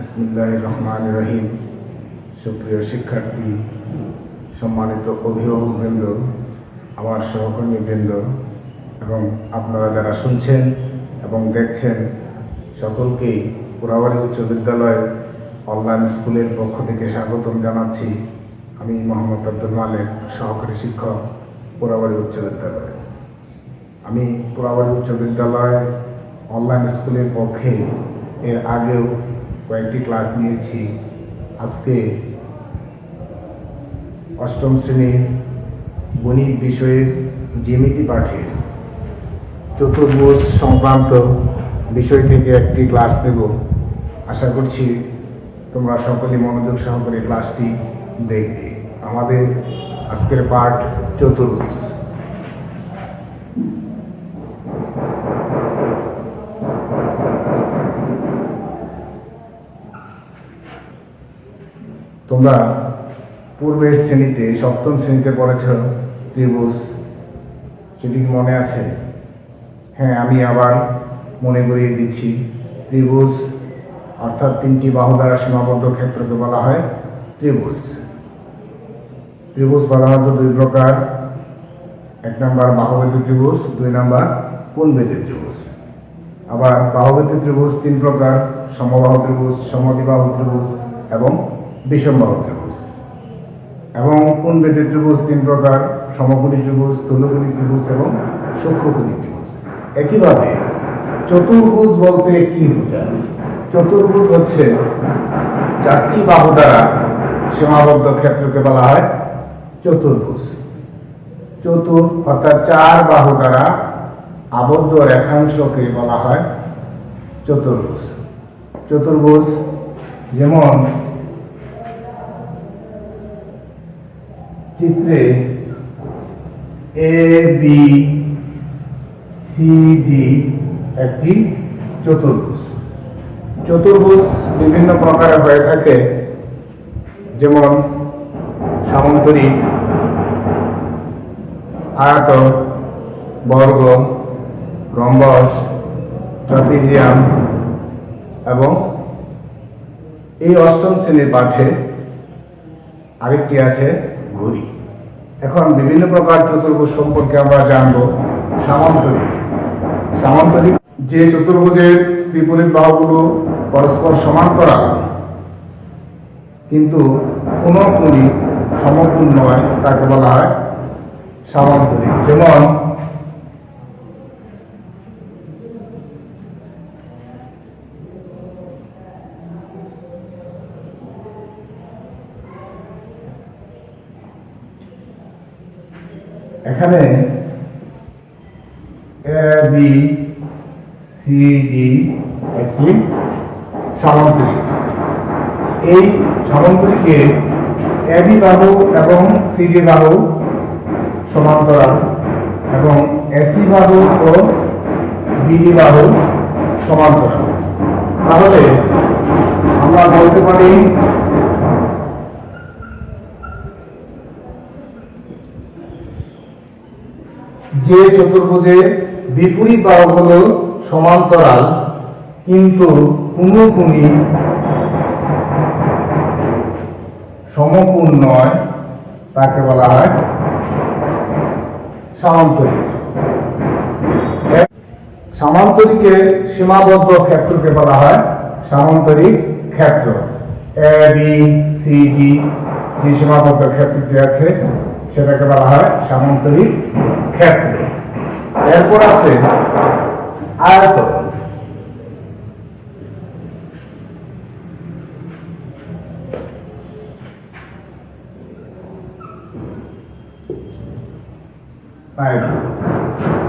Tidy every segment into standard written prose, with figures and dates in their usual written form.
বিসমিল্লাহির রহমানির রহিম। সুপ্রিয় শিক্ষার্থী, সম্মানিত অভিভাবকবৃন্দ, আমার সহকর্মীবৃন্দ এবং আপনারা যারা শুনছেন এবং দেখছেন, সকলকেই পোড়াবাড়ি উচ্চ বিদ্যালয় অনলাইন স্কুলের পক্ষ থেকে স্বাগতম জানাচ্ছি। আমি মোহাম্মদ আব্দুল মালেক, সহকারী শিক্ষক, পোড়াবাড়ি উচ্চ বিদ্যালয়। আমি পোড়াবাড়ি উচ্চ বিদ্যালয় অনলাইন স্কুলের পক্ষে এর আগেও কয়েকটি ক্লাস নিয়েছি। আজকে অষ্টম শ্রেণীর গণিত বিষয়ের জ্যামিতি পাঠের চতুর্ভুজ সংক্রান্ত বিষয় থেকে একটি ক্লাস দেব। আশা করছি তোমরা সকলে মনোযোগ সহকারে ক্লাসটি দেখবে। আমাদের আজকের পাঠ চতুর্ভুজ। তোমরা পূর্বের শ্রেণীতে সপ্তম শ্রেণীতে পড়েছ ত্রিভুজ, সেটি কি মনে আছে? হ্যাঁ, আমি আবার মনে করিয়ে দিচ্ছি। ত্রিভুজ অর্থাৎ তিনটি বাহু দ্বারা সীমাবদ্ধ ক্ষেত্রকে বলা হয় ত্রিভুজ। ত্রিভুজ প্রধানত দুই প্রকার, এক নম্বর বাহুবেধী ত্রিভুজ, দুই নম্বর কোণবেধী ত্রিভুজ। আবার বাহুবেধী ত্রিভুজ তিন প্রকার, সমবাহু ত্রিভুজ, সমদ্বিবাহু ত্রিভুজ এবং বিষমবাহু ত্রিভুজ। এবং কোণবেধী ত্রিভুজ তিন প্রকার, সমকোণী ত্রিভুজ, স্থূলকোণী ত্রিভুজ এবং সূক্ষ্মকোণী ত্রিভুজ। একইভাবে চতুর্ভুজ বলতে কি বোঝায়? চতুর্ভুজ হচ্ছে চারটি বাহু দ্বারা সীমাবদ্ধ ক্ষেত্রকে বলা হয় চতুর্ভুজ। চতুর অর্থাৎ চার বাহু দ্বারা আবদ্ধ রেখাংশকে বলা হয় চতুর্ভুজ। চতুর্ভুজ যেমন চিত্রে এ বি সি ডি একটি চতুর্ভুজ। চতুর্ভুজ বিভিন্ন প্রকারের হয়ে থাকে, যেমন সামান্তরিক, আয়ত, বর্গ, রম্বস, ট্রাপিজিয়াম এবং এই অষ্টম শ্রেণীর পাঠে আরেকটি আছে ঘুড়ি। এখন বিভিন্ন প্রকার চতুর্ভুজ সম্পর্কে আমরা জানব। সামান্তরিক। সামান্তরিক যে চতুর্ভুজের বিপরীত বাহুগুলো পরস্পর সমান্তরাল কিন্তু কোনো কোণই সমকোণ নয়, তাকে বলা হয় সামান্তরিক। যেমন এখানে এ বি সি ডি একটি সামান্তরিক। এই সামান্তরিকে এ বি বাহু এবং সি ডি বাহু সমান্তরাল এবং এসি বাহু ও বিডি বাহু সমান্তরাল। তাহলে আমরা বলতে পারি যে চতুর্ভুজের বিপরীত বাহুগুলো সমান্তরাল কিন্তু কোনো কোণই সমকোণ নয়, তাকে বলা হয় সামান্তরিক। সামান্তরিকের সীমাবদ্ধ ক্ষেত্রকে বলা হয় সামান্তরিক ক্ষেত্র। এ বি সি ডি যে সীমাবদ্ধ ক্ষেত্রটি আছে সেটাকে বলা হয় সামান্তরিক ক্ষেত্র। এরপর আছে আয়তন।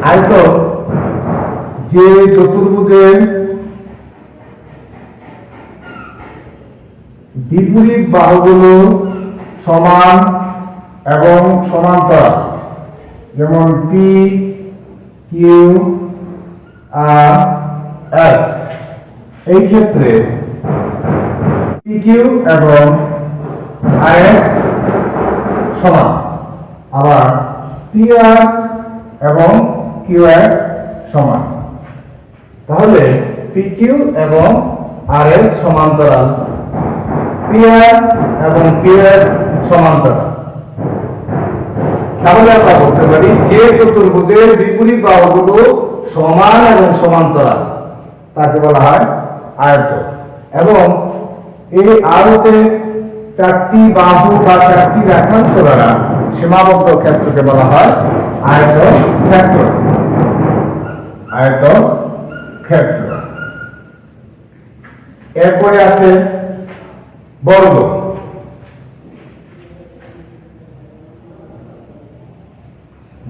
আয়তন যে চতুর্ভুজের বিপরীত বাহুগুলো সমান এবং সমান্তরাল, যেমন পি কিউ আর এস। এই ক্ষেত্রে পি কিউ এবং আর এস সমান, আবার পি আর এবং কিউ আর সমান। তাহলে পি কিউ এবং আর এর সমান্তরাল, পিআর এবং কিউ এর সমান্তরাল। তাহলে আমরা বলতে পারি যে চতুর্ভুজের বিপরীত বাহুগুলো সমান এবং সমান্তরাল তাকে বলা হয় আয়ত। এবং এই আয়তে চারটি বাহু বা চারটি রেখাংশ দ্বারা সীমাবদ্ধ ক্ষেত্রকে বলা হয় আয়ত ক্ষেত্র। আয়ত ক্ষেত্র। এরপরে আছে বর্গ।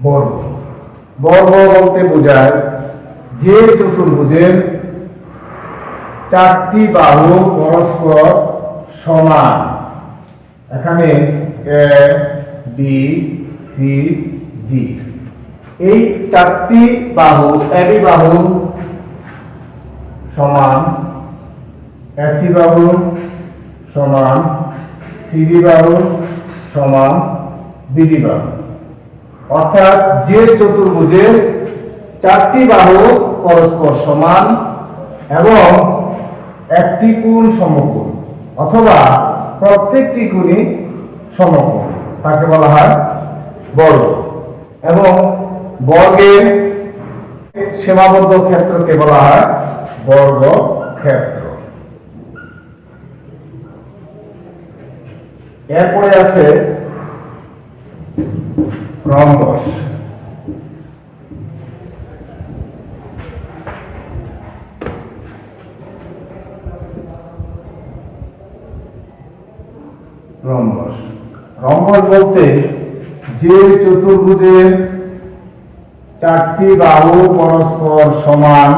বর্গ বর্গ বলতে বোঝায় যে চতুর্ভুজের চারটি বাহু পরস্পর সমান। এখানে এ বি সি ডি, এই চারটি বাহু, এবি বাহু সমান, এসি বাহু সমান, সিডি বাহু সমান, বিডি বাহু। অর্থাৎ যে চতুর্ভুজের চারটি বাহু পরস্পর সমান এবং একটি কোণ সমকোণ অথবা প্রত্যেকটি কোণই সমকোণ তাকে বলা হয় বর্গ। এবং বর্গের সীমাবদ্ধ ক্ষেত্রকে বলা হয় বর্গ ক্ষেত্র। এরপরে আছে রম্বস। রম্বস রম্বস বলতে যে চতুর্ভুজের চারটি বাহু পরস্পর সমান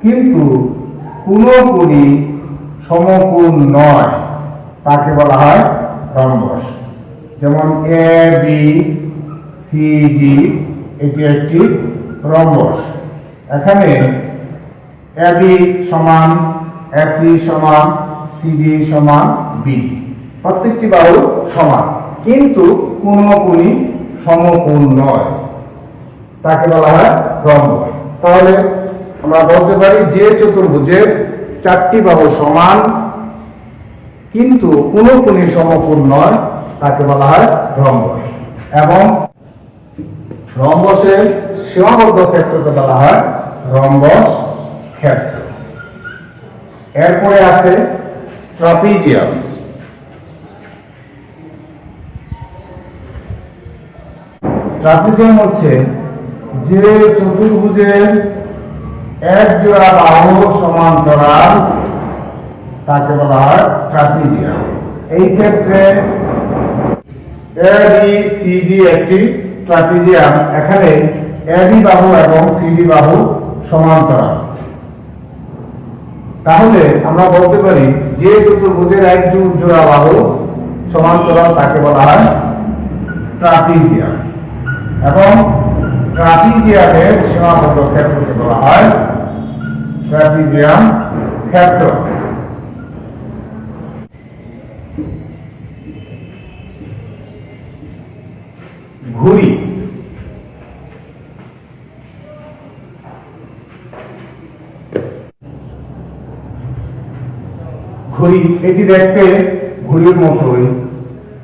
কিন্তু কোনো কোণই সমকোণ নয় তাকে বলা হয় রম্বস। যেমন এ বি সি ডি, এটি একটি রম্বস। এখানে এ বি সমান, এসি সমান, সিডি সমান, বিডি, প্রত্যেকটি বাহু সমান কিন্তু কোনো কোণই সমকোণ নয় তাকে বলা হয় রম্বস। তাহলে আমরা বলতে পারি যে চতুর্ভুজের চারটি বাহু সমান কিন্তু কোনো কোণই সমকোণ নয় তাকে বলা হয় রম্বস। এবং রম্বসের সীমাবদ্ধ ক্ষেত্রকে বলা হয় রম্বস ক্ষেত্র। এরপরে আছে ট্রাপিজিয়াম। ট্রাপিজিয়াম হচ্ছে যে চতুর্ভুজের এক জোড়া বাহু সমান্তরাল তাকে বলা হয় ট্রাপিজিয়াম। এই ক্ষেত্রে এবি সিডি একটি ট্রাপিজিয়াম। এখানে এবি বাহু এবং সিডি বাহু সমান্তরাল। তাহলে আমরা বলতে পারি যে চতুর্ভুজের এক জোড়া বাহু সমান্তরাল তাকে বলা হয় ট্রাপিজিয়াম। এবং ট্রাপিজিয়ামের সীমাবদ্ধ ক্ষেত্রকে বলা হয় ট্রাপিজিয়াম ক্ষেত্র। ঘুড়ি। ঘুড়ি এটি দেখতে ঘুড়ির মতোই,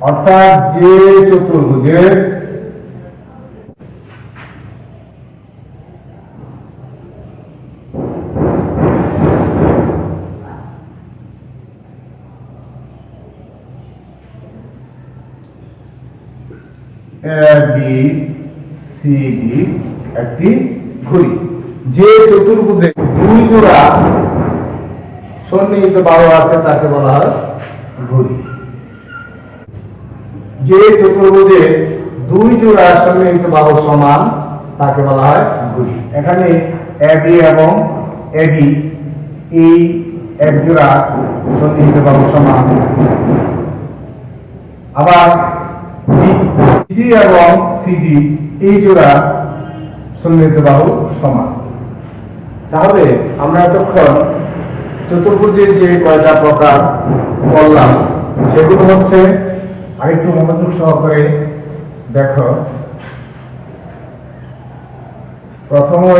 অর্থাৎ যে চতুর্ভুজের বি সি ডি একটি ঘুড়ি। যে চতুর্ভুজে দুই জোড়া সন্নিহিত বাহু আছে তাকে বলা হয় ঘুড়ি। যে চতুর্ভুজে দুই জোড়া সন্নিহিত বাহু সমান তাকে বলা হয় ঘুড়ি। এখানে এবি এবং এবি এই এক জোড়া সন্নিহিত বাহু সমান। আবার সি এবং সিডি এই জোড়া সন্নিহিত বাহু সমান। তাহলে আমরা এতক্ষণ চতুর্ভুজের যে কয়টা প্রকার বললাম সেগুলো হচ্ছে, আরেকটু মনোযোগ সহকারে দেখো। প্রথমে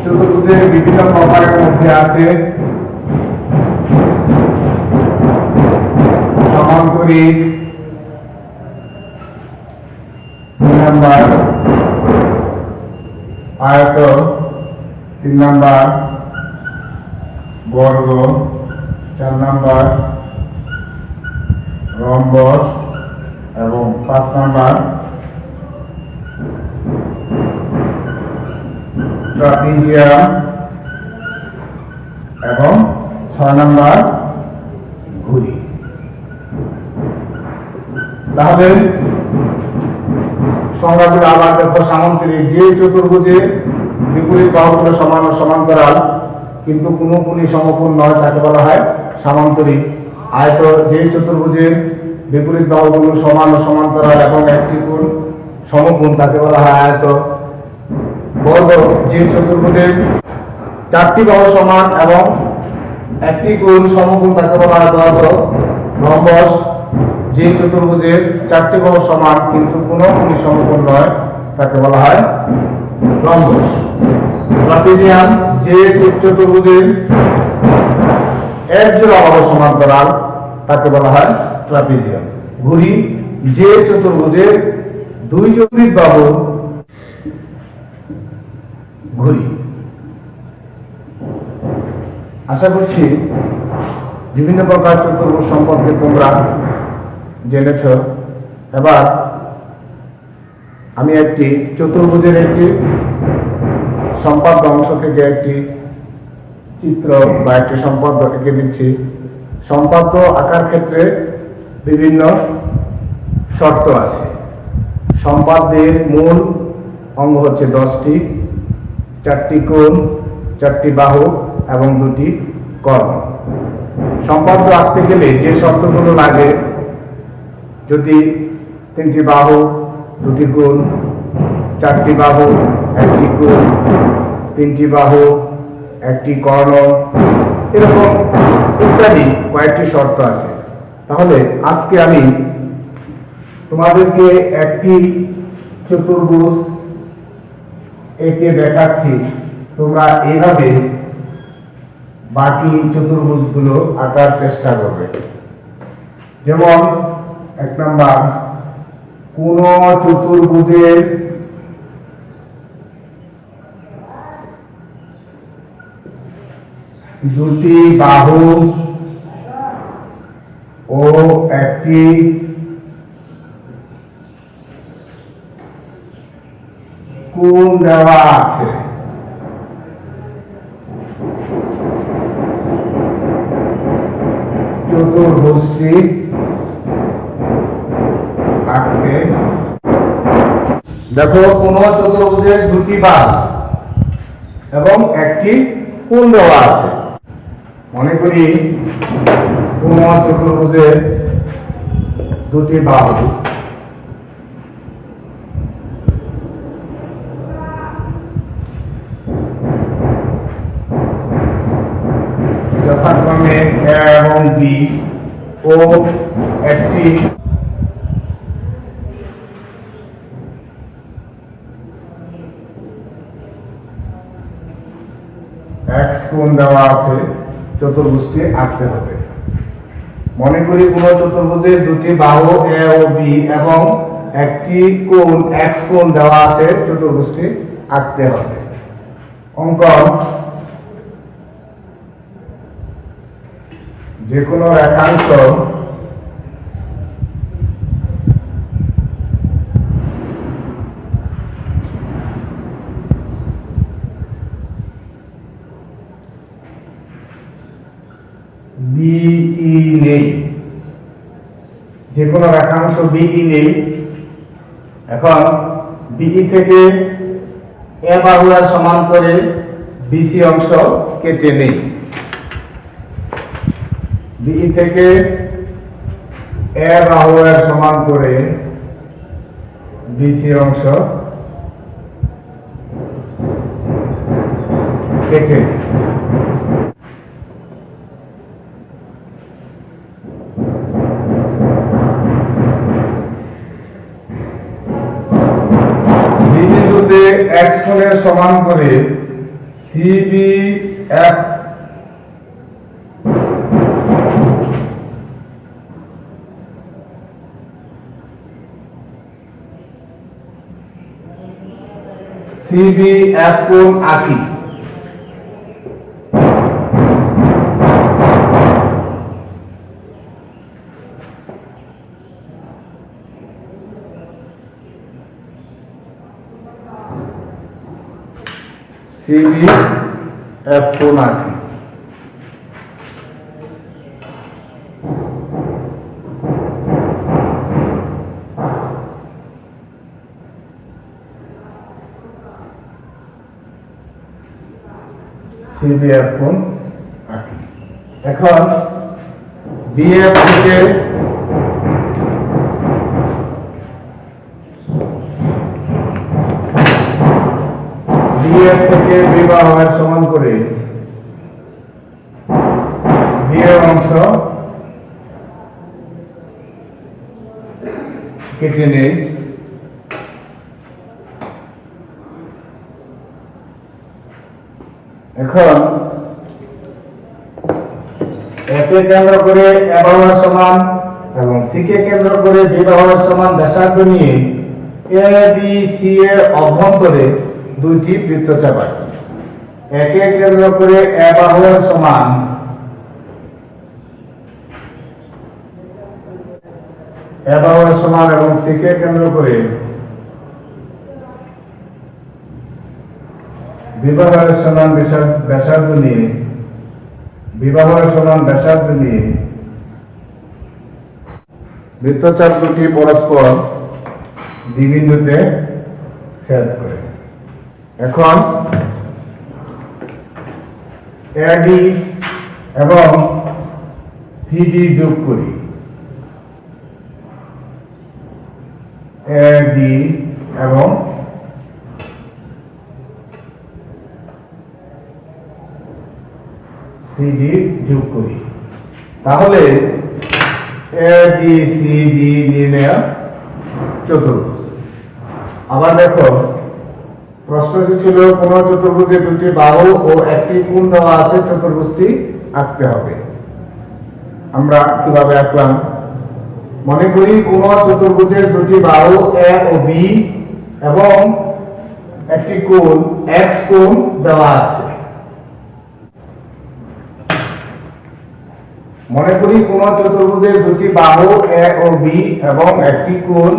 চতুর্ভুজের বিভিন্ন প্রকারের মধ্যে আছে সমান্তরিক, 2 নাম্বার আয়ত, 3 নাম্বার বর্গ, 4 নাম্বার রম্বস এবং 5 নাম্বার ট্রাপিজিয়াম এবং 6 নাম্বার ঘুড়ি। তাহলে সংজ্ঞাগুলো আবার দেখো। সামান্তরিক, যে চতুর্ভুজের বিপরীত বাহুগুলো সমান ও সমান্তরাল কিন্তু কোনো কোণই সমকোণ নয় তাকে বলা হয় সামান্তরিক। আয়ত, যে চতুর্ভুজের বিপরীত বাহুগুলো সমান ও সমান্তরাল এবং একটি কোণ সমকোণ তাকে বলা হয় আয়ত। বর্গ, যে চতুর্ভুজের 4টি বাহু সমান এবং একটি কোণ সমকোণ তাকে বলা হয় বর্গ। রম্বস, যে চতুর্ভুজের 4টি বাহু সমান কিন্তু কোনো কোণই সমকোণ নয় তাকে বলা হয় রম্বস। ট্রাপিজিয়াম, যে চতুর্ভুজের এক জোড়া বাহু সমান্তরাল তাকে বলা হয় ট্রাপিজিয়াম। ঘুড়ি, যে চতুর্ভুজের 2 বিপরীত বাহু ঘুড়ি। আশা করছি বিভিন্ন প্রকার চতুর্ভুজ সম্পর্কে তোমরা জেনেছ। এবার আমি একটি চতুর্ভুজের একটি সম্পাদ্য অংশ থেকে একটি চিত্র বা একটি সম্পাদ্য এঁকে দিচ্ছি। সম্পাদ্য আঁকার ক্ষেত্রে বিভিন্ন শর্ত আছে। সম্পাদ্যের মূল অঙ্গ হচ্ছে 10টি, 4টি কোণ, 4টি বাহু এবং 2টি কর্ণ। সম্পাদ্য আঁকতে গেলে যে শর্তগুলো লাগে, যদি 3টি বাহু, 2টি কোণ, 4টি বাহু, 1টি কোণ, 3টি বাহু, 1টি কর্ণ, এরকম ইত্যাদি কয়েকটি শর্ত আছে। তাহলে আজকে আমি তোমাদেরকে একটি চতুর্ভুজ এঁকে দেখাচ্ছি। তোমরা এইভাবে বাকি চতুর্ভুজগুলো আঁকার চেষ্টা করবে। যেমন 1 নাম্বার, কোন চতুর্ভুজের দুটি বাহু ও একটি কোণ দেওয়া আছে। চতুর্ভুজটি আঁকতে দেখো, কোন চতুর্ভুজের 2টি বাহু এবং একটি কোণ দেওয়া আছে। মনে করি কোন চতুর্ভুজের 2টি বাহু যথাক্রমে A এবং B ও একটি x কোণ দেওয়া আছে। চতুর্ভুজটি আঁকতে হবে। মনে করি কোন চতুর্ভুজের 2টি বাহু A ও B এবং একটি কোণ x কোণ দেওয়া আছে। চতুর্ভুজটি আঁকতে হবে। অঙ্কন, যে কোনো রেখাংশ BE নেই, যে কোনো রেখাংশ BE নেই। এখন BE থেকে A বাহুর সমান্তরে BC অংশ কেটে নেই। BE থেকে A বাহুর সমান্তরে BC অংশ কেটে x কোণের সমান করে CBF কোণ আঁকি। CBF কোণ আঁকি। CBF কোণ আঁকি। এখন BF থেকে বিবাহের সমান করে বিয়ের অংশ কেটে নেই। এখন একে কেন্দ্র করে এবারের সমান এবং সি কে কেন্দ্র করে বিবাহের সমান ব্যাসার্ধ নিয়ে ABC এর অভ্যন্তরে দুইটি বৃত্তচাপ আঁকি। একে কেন্দ্র করে এবারের সমান এবং সি কে কেন্দ্র করে বিবাহের সমান ব্যাসার্ধ নিয়ে বৃত্তচাপ দুটি পরস্পর দ্বিবিন্দুতে ছেদ করে। এখন AD এবং CD যোগ করি। AD এবং CD যোগ করি, তাহলে ABCD নির্ণয় চতুর্ভুজ। আবার দেখো, প্রশ্নটি ছিল কোন চতুর্ভুজে দুটি বাহু ও একটি কোণ দেওয়া আছে, চতুর্ভুজটি আঁকতে হবে। আমরা কিভাবে আঁকলাম? মনে করি কোন চতুর্ভুজের দুটি বাহু A ও B এবং একটি কোণ X কোণ দেওয়া আছে। মনে করি কোন চতুর্ভুজের দুটি বাহু A ও B এবং একটি কোণ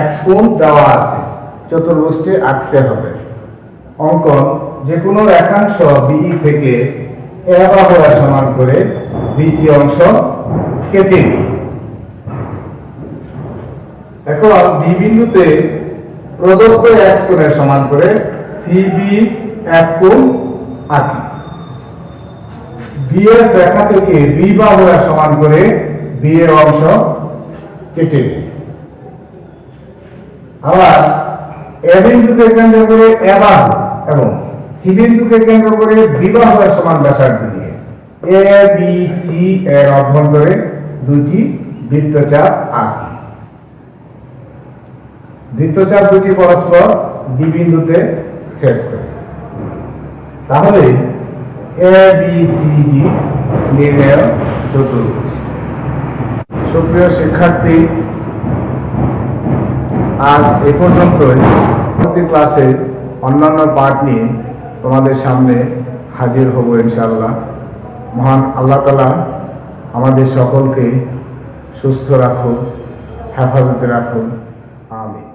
X কোণ দেওয়া আছে, চতুর্ভুজটি আঁকতে হবে। অঙ্কন: যে কোনো রেখাংশ BE থেকে A বাহুর সমান করে BC অংশ কেটে নিই। এখন B বিন্দুতে প্রদত্ত X কোণের সমান করে CBF কোণ আঁকি। B এর রেখা থেকে B বাহুর সমান করে B এর অংশ কেটে নিই। আবার A বিন্দুকে কেন্দ্র করে A বাহু এবং C বিন্দুকে কেন্দ্র করে B বাহুর সমান ব্যাসার্ধ নিয়ে ABC এর অভ্যন্তরে দুটি বৃত্তচাপ আঁকি। বৃত্তচাপ দুটি পরস্পর দ্বিবিন্দুতে ছেদ করে, তাহলে ABCD নির্ণয় চতুর্ভুজ। সুপ্রিয় শিক্ষার্থী, আজ এ পর্যন্তই। পরবর্তী ক্লাসে অন্যান্য পাঠ নিয়ে তোমাদের সামনে হাজির হব ইনশাআল্লাহ। মহান আল্লাহ তাআলা আমাদের সকলকে সুস্থ রাখুন, হেফাজতে রাখুন। আমিন।